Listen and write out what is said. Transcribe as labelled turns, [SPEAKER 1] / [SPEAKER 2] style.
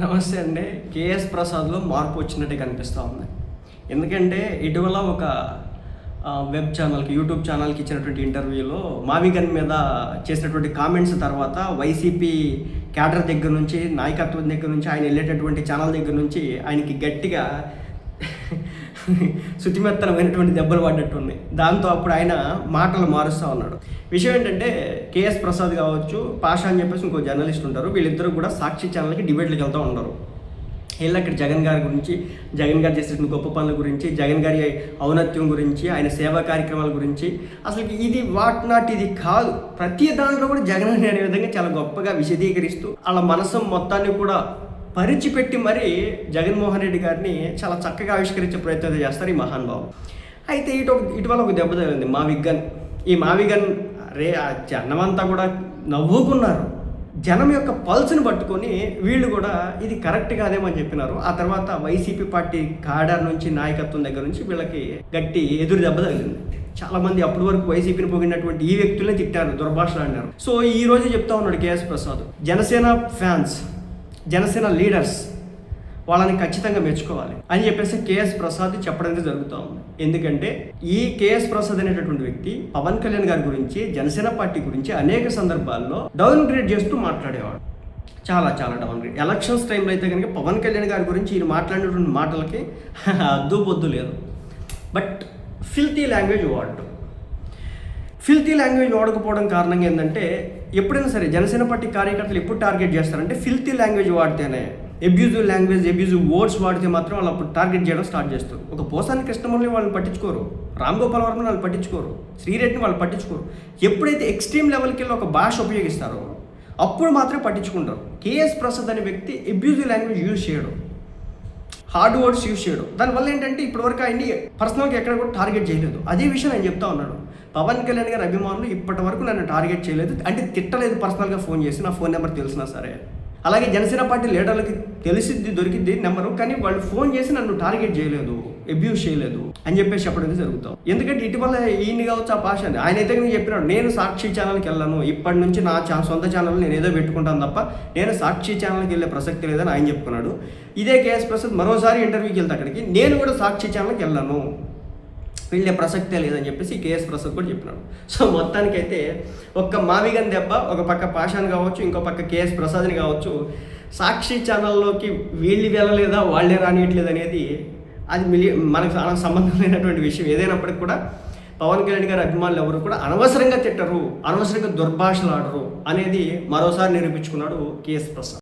[SPEAKER 1] నమస్తే అండి. కేఎస్ ప్రసాద్‌లో మార్పు వచ్చినట్టే కనిపిస్తూ ఉంది. ఎందుకంటే ఇటీవల ఒక వెబ్ ఛానల్‌కి, యూట్యూబ్ ఛానల్‌కి ఇచ్చినటువంటి ఇంటర్వ్యూలో మావిగన్ మీద చేసినటువంటి కామెంట్స్ తర్వాత వైసీపీ క్యాడర్ దగ్గర నుంచి, నాయకత్వం దగ్గర నుంచి, ఆయన వెళ్ళేటటువంటి ఛానల్ దగ్గర నుంచి ఆయనకి గట్టిగా శుతిమెత్తనమైనటువంటి దెబ్బలు పడ్డట్టుంది. దాంతో అప్పుడు ఆయన మాటలు మారుస్తూ ఉన్నాడు. విషయం ఏంటంటే కేఎస్ ప్రసాద్ కావచ్చు, పాషా అని చెప్పేసి ఇంకో జర్నలిస్ట్ ఉంటారు. వీళ్ళిద్దరూ కూడా సాక్షి ఛానల్కి డిబేట్లకు వెళ్తూ ఉంటారు. వీళ్ళు అక్కడ జగన్ గారి గురించి, జగన్ గారు చేసేటువంటి గొప్ప పనుల గురించి, జగన్ గారి ఔన్నత్యం గురించి, ఆయన సేవా కార్యక్రమాల గురించి, అసలు ఇది వాట్ నాట్ ఇది కాదు, ప్రతి దాంట్లో కూడా జగన్ అనే విధంగా చాలా గొప్పగా విశదీకరిస్తూ వాళ్ళ మనసు మొత్తాన్ని కూడా పరిచిపెట్టి మరీ జగన్మోహన్ రెడ్డి గారిని చాలా చక్కగా ఆవిష్కరించే ప్రయత్నం చేస్తారు ఈ మహానుభావం. అయితే ఇటీవల ఒక దెబ్బ తగిలింది మావిగన్. ఈ మావిగన్ జనమంతా కూడా నవ్వుకున్నారు. జనం యొక్క పల్స్ని పట్టుకొని వీళ్ళు కూడా ఇది కరెక్ట్ కాదేమని చెప్పినారు. ఆ తర్వాత వైసీపీ పార్టీ కాడర్ నుంచి, నాయకత్వం దగ్గర నుంచి వీళ్ళకి గట్టి ఎదురు దెబ్బ తగిలింది. చాలామంది అప్పటి వరకు వైసీపీని పొగినటువంటి ఈ వ్యక్తులనే తిట్టారు, దుర్భాషలు అన్నారు. సో ఈ రోజు చెప్తా ఉన్నాడు KS Prasad, Janasena fans, Janasena leaders వాళ్ళని ఖచ్చితంగా మెచ్చుకోవాలి అని చెప్పేసి కేఎస్ ప్రసాద్ చెప్పడం జరుగుతూ ఉంది. ఎందుకంటే ఈ కేఎస్ ప్రసాద్ అనేటటువంటి వ్యక్తి పవన్ కళ్యాణ్ గారి గురించి, జనసేన పార్టీ గురించి అనేక సందర్భాల్లో డౌన్ గ్రేడ్ చేస్తూ మాట్లాడేవాడు. చాలా డౌన్ గ్రేడ్. ఎలక్షన్స్ టైంలో అయితే కనుక పవన్ కళ్యాణ్ గారి గురించి ఈయన మాట్లాడినటువంటి మాటలకి అద్దు పొద్దు లేదు. బట్ ఫిల్తీ లాంగ్వేజ్ వాడటం, ఫిల్తీ లాంగ్వేజ్ వాడకపోవడం కారణంగా ఏంటంటే, ఎప్పుడైనా సరే జనసేన పార్టీ కార్యకర్తలు ఎప్పుడు టార్గెట్ చేస్తారంటే ఫిల్తీ లాంగ్వేజ్ వాడితేనే, అబ్యూజివ్ లాంగ్వేజ్, అబ్యూజివ్ వర్డ్స్ వాడితే మాత్రం వాళ్ళు అప్పుడు టార్గెట్ చేయడం స్టార్ట్ చేస్తారు. ఒక పోసాని కృష్ణమురళిని వాళ్ళని పట్టించుకోరు, రామ్ గోపాల్ వర్మని వాళ్ళు పట్టించుకోరు, శ్రీరెడ్డిని వాళ్ళు పట్టించుకోరు. ఎప్పుడైతే ఎక్స్ట్రీమ్ లెవెల్కి వెళ్ళి ఒక భాష ఉపయోగిస్తారో అప్పుడు మాత్రమే పట్టించుకుంటారు. కేఎస్ ప్రసాద్ అనే వ్యక్తి అబ్యూజివ్ లాంగ్వేజ్ యూజ్ చేయడం, హార్డ్ వర్డ్స్ యూజ్ చేయడం. దానివల్ల ఏంటంటే ఇప్పటివరకు ఆయన్ని పర్సనల్గా ఎక్కడ కూడా టార్గెట్ చేయలేదు. అదే విషయం ఆయన చెప్తా ఉన్నాడు. పవన్ కళ్యాణ్ గారి అభిమానులు ఇప్పటి వరకు నన్ను టార్గెట్ చేయలేదు, అంటే తిట్టలేదు, పర్సనల్గా ఫోన్ చేసి నా ఫోన్ నెంబర్ తెలిసినా సరే. అలాగే జనసేన పార్టీ లీడర్లకి తెలిసిద్ది, దొరికిద్ది నెంబరు, కానీ వాళ్ళు ఫోన్ చేసి నన్ను టార్గెట్ చేయలేదు, అబ్యూస్ చేయలేదు అని చెప్పేసి చెప్పడం జరుగుతాం. ఎందుకంటే ఇటీవల ఈయన కావచ్చు ఆ భాష ఆయన అయితే చెప్పినాడు, నేను సాక్షి ఛానల్కి వెళ్ళను, ఇప్పటి నుంచి నా సొంత ఛానల్ నేను ఏదో పెట్టుకుంటాను తప్ప నేను సాక్షి ఛానల్కి వెళ్ళే ప్రసక్తి లేదని ఆయన చెప్పుకున్నాడు. ఇదే కేఎస్ ప్రసాద్ మరోసారి ఇంటర్వ్యూకి వెళ్తే అక్కడికి, నేను కూడా సాక్షి ఛానల్కి వెళ్ళను, వెళ్ళే ప్రసక్తే లేదని చెప్పేసి కేఎస్ ప్రసాద్ కూడా చెప్పినాడు. సో మొత్తానికైతే ఒక్క మావిగన్ దెబ్బ, ఒక పక్క పాషాని కావచ్చు, ఇంకో పక్క కేఎస్ ప్రసాద్ని కావచ్చు, సాక్షి ఛానల్లోకి వీళ్ళు వెళ్ళలేదా, వాళ్ళే రానియట్లేదు అనేది అది మనకు సంబంధం లేనటువంటి విషయం. ఏదైనప్పటికీ కూడా పవన్ కళ్యాణ్ గారి అభిమానులు ఎవరు కూడా అనవసరంగా తిట్టరు, అనవసరంగా దుర్భాషలు ఆడరు అనేది మరోసారి నిరూపించుకున్నాడు కేఎస్ ప్రసాద్.